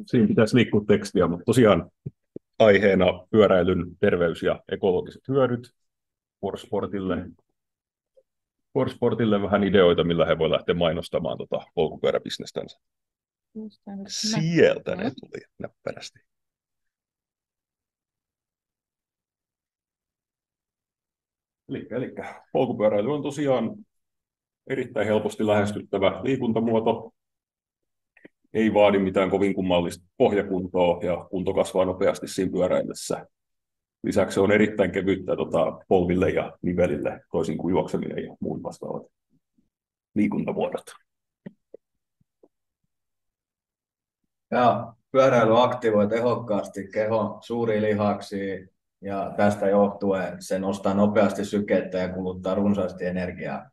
Siinä pitäisi liikkua tekstiä, mutta tosiaan aiheena pyöräilyn terveys- ja ekologiset hyödyt Sportille vähän ideoita, millä he voi lähteä mainostamaan polkupyöräbisnestänsä. Sieltä ne tuli näppärästi. Eli polkupyöräily on tosiaan erittäin helposti lähestyttävä liikuntamuoto. Ei vaadi mitään kovin kummallista pohjakuntoa ja kunto kasvaa nopeasti siinä pyöräillessä. Lisäksi se on erittäin kevyttä polville ja nivelille, toisin kuin juokseminen ja muut vastaavat liikuntamuodot. Ja pyöräily aktivoi tehokkaasti kehon suuria lihaksia ja tästä johtuen se nostaa nopeasti sykettä ja kuluttaa runsaasti energiaa.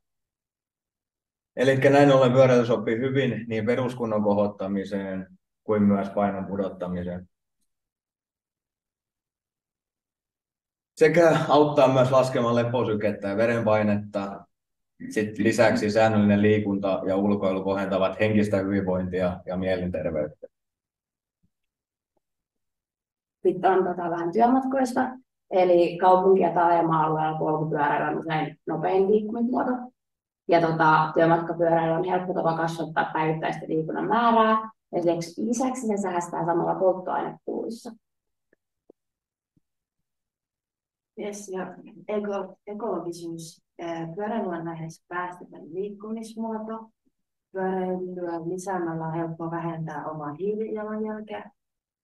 Eli näin ollen pyöräily sopii hyvin niin peruskunnon kohottamiseen kuin myös painon pudottamiseen. Sekä auttaa myös laskemaan leposykettä ja verenpainetta. Sitten lisäksi säännöllinen liikunta ja ulkoilu kohentavat henkistä hyvinvointia ja mielenterveyttä. Sitten on vähän työmatkoista, eli kaupunki- ja taajama-alueella polkupyöräily on usein nopein liikkumismuoto. Ja työmatkapyöräily on helppo tapa kasvattaa päivittäistä liikunnan määrää, ja lisäksi se säästää samalla polttoainekuluissa. Yes, ja ekologisuus. Pyöräily on lähes päästötön liikkumismuoto. Pyöräilyä lisäämällä on helppo vähentää omaa hiilijalanjälkeä.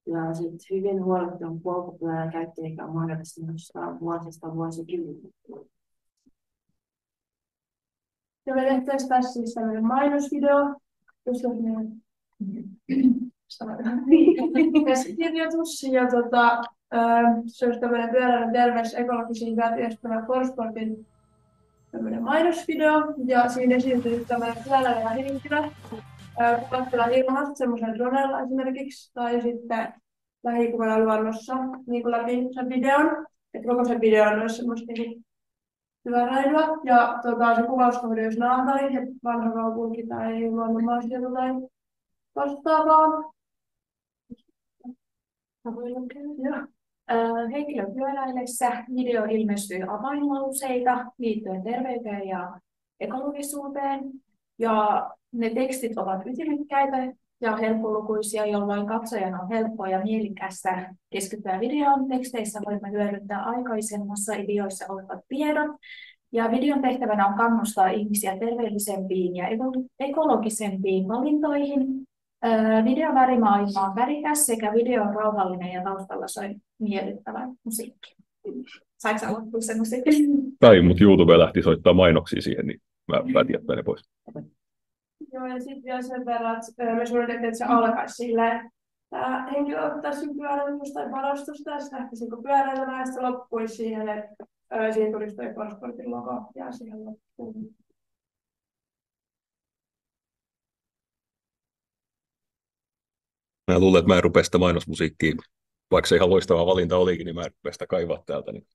Ja sitten hyvin huolehtunut polkupyörän käyttäjiä on mahdollista nostaa vuosista vuosikymmeniä. Ja me tehtäisiin tässä siis tämmöinen mainosvideo, jossa on käsikirjoitus. Ja se olisi tämmöinen pyöräilyn terveys ekologisiin hyötyistävä Forsportin tämmöinen mainosvideo. Ja siinä esiintyy tämmöinen pyöräilevä henkilö. Kuvattuna ilmasta semmoisen dronella esimerkiksi, tai sitten lähikuvana luonnossa niin kuin läpi sen videon. Että koko sen videon olisi semmoista pyöräilyä. Ja se kuvauskohde olisi Naantali, vanha kaupunki tai luonnonmaaseutu tai vastaavaa. Henkilön pyöräillessä video ilmestyy avainlauseita liittyen terveyteen ja ekologisuuteen. Ja ne tekstit ovat ytimekkäitä ja helppolukuisia, jolloin katsojan on helppoa ja mielekästä keskittyä videon. Teksteissä voimme hyödyntää aikaisemmassa videoissa olevat tiedot. Ja videon tehtävänä on kannustaa ihmisiä terveellisempiin ja ekologisempiin valintoihin. Videon värimaailma on värikäs sekä video on rauhallinen ja taustalla soi miellyttävä musiikki. Saiko aloittaa sen musiikki? Tai, mutta YouTube lähti soittaa mainoksia siihen, niin mä päätin jättää ne pois. Joo, ja sitten vielä sen verran, että me suunniteltiin, että se alkaisi silleen, että tämä henkilö ottaa sen pyöräilystä tai panostusta, ja sitten lähtisi pyöräilemään, ja sitten loppuisi siihen, että siihen tulisi toi Forsportin logo, ja siihen loppuun. Mä luulen, että mä en rupea sitä mainosmusiikkiin, vaikka se ihan loistava valinta olikin, niin mä en rupea sitä kaivaa täältä. Niin.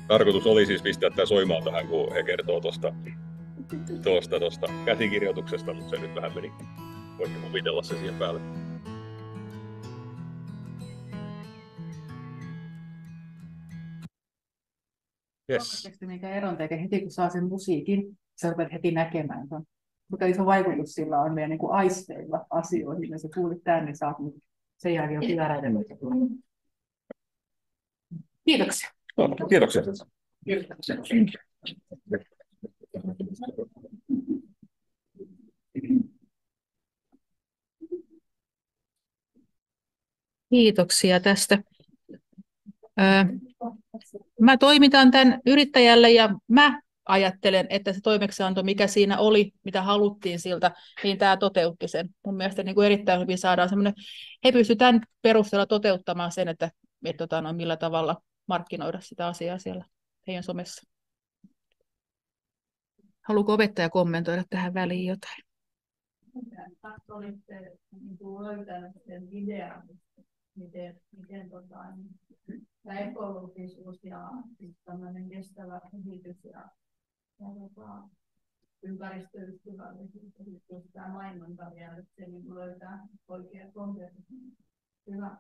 Tarkoitus oli siis pistää tämä soimaan tähän, kun he kertoo tuosta käsikirjoituksesta, mutta se nyt vähän meni. Voitte kuvitella se siihen päälle. Yes. Mikä eron tekee heti, kun saa sen musiikin, sä rupeat heti näkemään sen. Mutta iso vaikutus sillä on meidän niin aisteilla asioihin, ja sä kuulit tämän, niin saat sen jälkeen pyöräilemään. Kiitoksia. Kiitoksia. Kiitoksia tästä. Mä toimitan tämän yrittäjälle ja mä ajattelen, että se toimeksianto, mikä siinä oli, mitä haluttiin siltä, niin tämä toteutti sen. Mun mielestä niin kuin erittäin hyvin saadaan semmoinen, he pystyvät tämän perusteella toteuttamaan sen, että millä tavalla markkinoida sitä asiaa siellä heidän somessa. Haluaako opettaja kommentoida tähän väliin jotain? Olitte löytäneet sen idean, miten tämä ekologisuus ja tämmöinen kestävä kehitys ja ympäristöystävällisyys ja just tämä mainonta vielä, että se löytää oikein konkreettisesti. Hyvä.